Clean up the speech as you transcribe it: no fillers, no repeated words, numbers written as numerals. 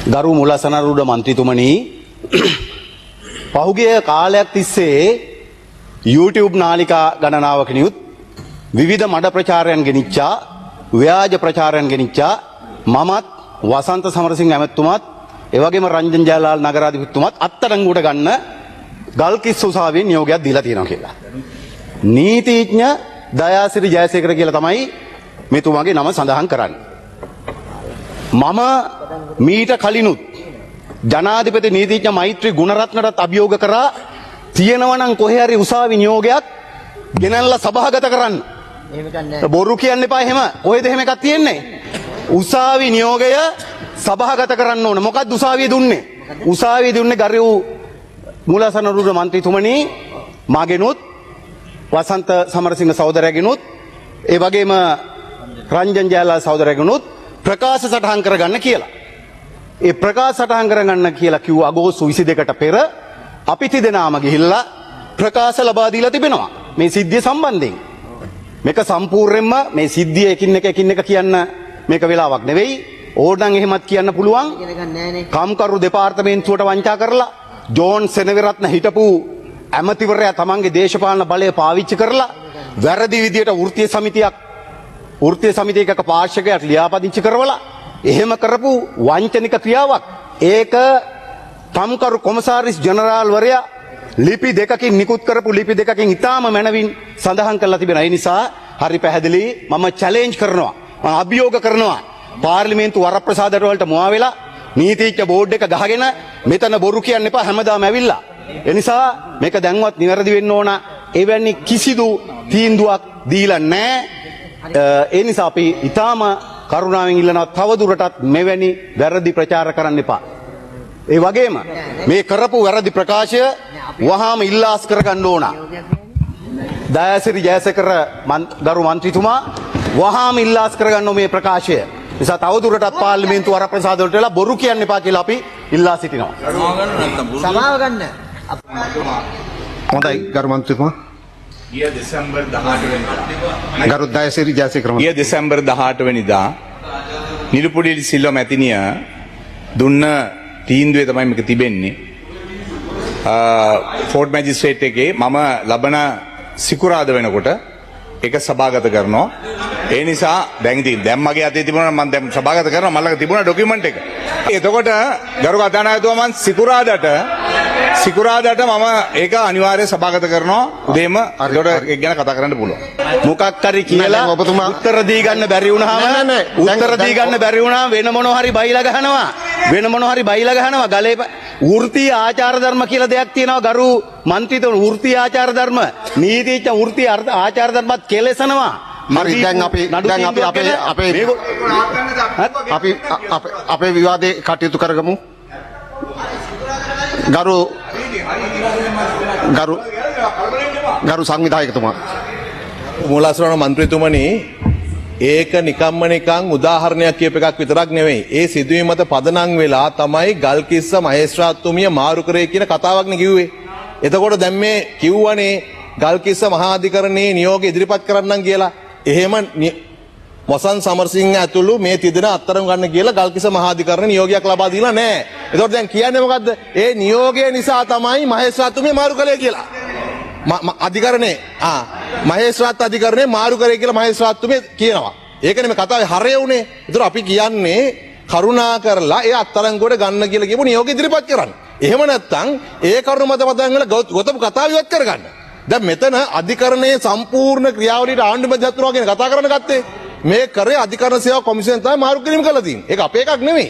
ගරු මුලසනරුඩ මන්ත්‍රීතුමනි පහුගිය කාලයක් තිස්සේ YouTube නාලිකා ගණනාවකනියුත් විවිධ මඩ ප්‍රචාරයන් ගෙනිච්චා ව්‍යාජ ප්‍රචාරයන් ගෙනිච්චා මමත් වසන්ත සමරසිංහ ඇමතුමත් එවැගේම රංජන් ජයලාල් නගරාධිපතිතුමත් අත්අඩංගුවට ගන්න ගල්කිස්ස උසාවියේ නියෝගයක් දීලා තියෙනවා කියලා. නීතිඥ දයාසිරි ජයසේකර කියලා තමයි මෙතුමාගේ නම සඳහන් කරන්නේ. මම මීට කලිනුත් ජනාධිපති නීතිඥ මෛත්‍රී ගුණරත්නටත් අභියෝග කරා තියෙනවා නම් කොහේ හරි උසාවි නියෝගයක් ගෙනල්ලා සභාගත කරන්න. බොරු කියන්න එපා එහෙම. කොහෙද එහෙම එකක් තියෙන්නේ? උසාවි නියෝගය සභාගත කරන්න ඕන. මොකක්ද උසාවිය දුන්නේ? උසාවිය දුන්නේ ගරු මුලසනරුඩ මන්ත්‍රීතුමනි මාගෙනුත් වසන්ත සමරසිංහ සහෝදරයාගෙනුත් ඒ වගේම රංජන් ජයලාල් සහෝදරයාගෙනුත් ප්‍රකාශ සටහන් කරගන්න කියලා. ඒ ප්‍රකාශ සටහන් කරගන්න කියලා කිව්ව අගෝස්තු 22ට පෙර අපි තිදෙනාම ගිහිල්ලා ප්‍රකාශ ලබා දීලා තිබෙනවා මේ සිද්ධිය සම්බන්ධයෙන්. මේක සම්පූර්ණයෙන්ම මේ සිද්ධිය එකින් එක කියන්න මේක වෙලාවක් නෙවෙයි. ඕනනම් එහෙමත් කියන්න පුළුවන්. කම්කරු දෙපාර්තමේන්තුවට වංචා කරලා ජෝන් සෙනවිරත්න හිටපු ඇමතිවරයා තමන්ගේ දේශපාලන බලය පාවිච්චි කරලා වැරදි විදියට වෘත්තීය සමිතියක පාර්ශවයක් ලියාපදිංචි කරවලා එහෙම කරපු වංචනික ක්‍රියාවක්. ඒක කම්කරු කොමසාරිස් ජෙනරාල්වරයා ලිපි දෙකකින් නිකුත් කරපු ලිපි දෙකකින් ඉතාම මැනවින් සඳහන් කරලා තිබෙනවා. ඒ නිසා හරි පැහැදිලි මම චැලෙන්ජ් කරනවා. මම අභියෝග කරනවා. පාර්ලිමේන්තු වරප්‍රසාදයට වලට මුවා වෙලා නීතිඥ බෝඩ් එක ගහගෙන මෙතන බොරු කියන්න එපා හැමදාම ඇවිල්ලා. ඒ නිසා මේක දැන්වත් නිවැරදි වෙන්න ඕන. එවැනි කිසිදු තීන්දුවක් දීලා නැහැ. ඒ නිසා අපි ඊටාම කරුණාවෙන් ඉල්ලනවා තවදුරටත් මෙවැනි වැරදි ප්‍රචාර කරන්න එපා. ඒ වගේම මේ කරපු වැරදි ප්‍රකාශය වහාම ඉල්ලාස් කරගන්න ඕන. දයාසිරි ජයසේකර ගරු මන්ත්‍රීතුමා වහාම ඉල්ලාස් කරගන්න මේ ප්‍රකාශය. නිසා තවදුරටත් පාර්ලිමේන්තු වරප්‍රසාද වලට වෙලා බොරු කියන්න එපා කියලා අපි ඉල්ලා සිටිනවා. සමාව ගන්න. හොඳයි ගරු මන්ත්‍රීතුමා. ගිය දෙසැම්බර් 18 වෙනිදා ගරු දයාසිරි ජයසේකර ගිය දෙසැම්බර් 18 වෙනිදා නිරුපුඩිලි සිල්වා මැතිනිය දුන්න තීන්දුවේ තමයි මේක තිබෙන්නේ. ෆෝර්ට් මැජිස්ට්‍රේට් එකේ මම ලබන සිකුරාදා වෙනකොට ඒක සභාගත කරනවා. ඒ නිසා දැන් මගේ අතේ තිබුණා මම දැන් සභාගත කරනවා මම ළඟ තිබුණා ඩොකියුමන්ට් එක. එතකොට ගරු කතානායකතුමා මම සිකුරාදාට මම ඒක අනිවාර්යයෙන් සභාගත කරනවා. උදේම ඒකට ඒක ගැන කතා කරන්න පුළුවන්. මොකක් හරි කියලා උත්තර දී ගන්න බැරි වුණාම වෙන මොනවා හරි බයිලා ගහනවා. ගලේ වෘත්තීය ආචාර ධර්ම කියලා දෙයක් තියෙනවා ගරු මන්ත්‍රීතුමනි. වෘත්තීය ආචාර ධර්ම නීතිඥ වෘත්තීය ආචාර ධර්මත් කෙලෙසනවා. හරි දැන් අපේ විවාදේ කටයුතු කරගමු. ගරු සංවිධායකතුමා. මුලසරණ මන්ත්‍රීතුමනි ඒක නිකන් උදාහරණයක් කියප එකක් විතරක් නෙවෙයි. ඒ සිදුවීම මත පදනම් වෙලා තමයි ගල්කිස්ස මහේස්ත්‍රාත්තුමිය මාරු කරේ කියන කතාවක් නේ කිව්වේ. එතකොට දැන් මේ කිව්වනේ ගල්කිස්ස මහා අධිකරණයේ නියෝග ඉදිරිපත් කරන්නම් කියලා. එහෙම වසන්ත සමරසිංහ ඇතුළු මේ තිදෙන අත්තරම් ගන්න කියලා ගල්කිස්ස මහා අධිකරණ නියෝගයක් ලබා දීලා නැහැ. එතකොට දැන් කියන්නේ මොකද්ද? ඒ නියෝගය නිසා තමයි මහේස්ත්‍රාත්තුමිය මාරු කළේ කියලා. අධිකරණේ මහේස්ත්‍රාත් අධිකරණේ මාරු කරේ කියලා මහේස්ත්‍රාත්තුමිය කියනවා. ඒකනේ මේ කතාවේ හරය උනේ. ඒතර අපි කියන්නේ කරුණා කරලා ඒ අත්තරංගුවට ගන්න කියලා කියපු නියෝගය ඉදිරිපත් කරන්න. එහෙම නැත්නම් ඒ කරුණ මත පදන් වල ගොතපු කතාව ඉවත් කරගන්න. දැන් මෙතන අධිකරණයේ සම්පූර්ණ ක්‍රියාවලියට ආණ්ඩු මැදිහත්තුනවා කියන කතා කරන්න ගත්තේ මේ කරේ අධිකරණ සේවා කොමිසමෙන් තමයි මාරු කිරීම කළා තියෙන්නේ. ඒක අපේ එකක් නෙමෙයි.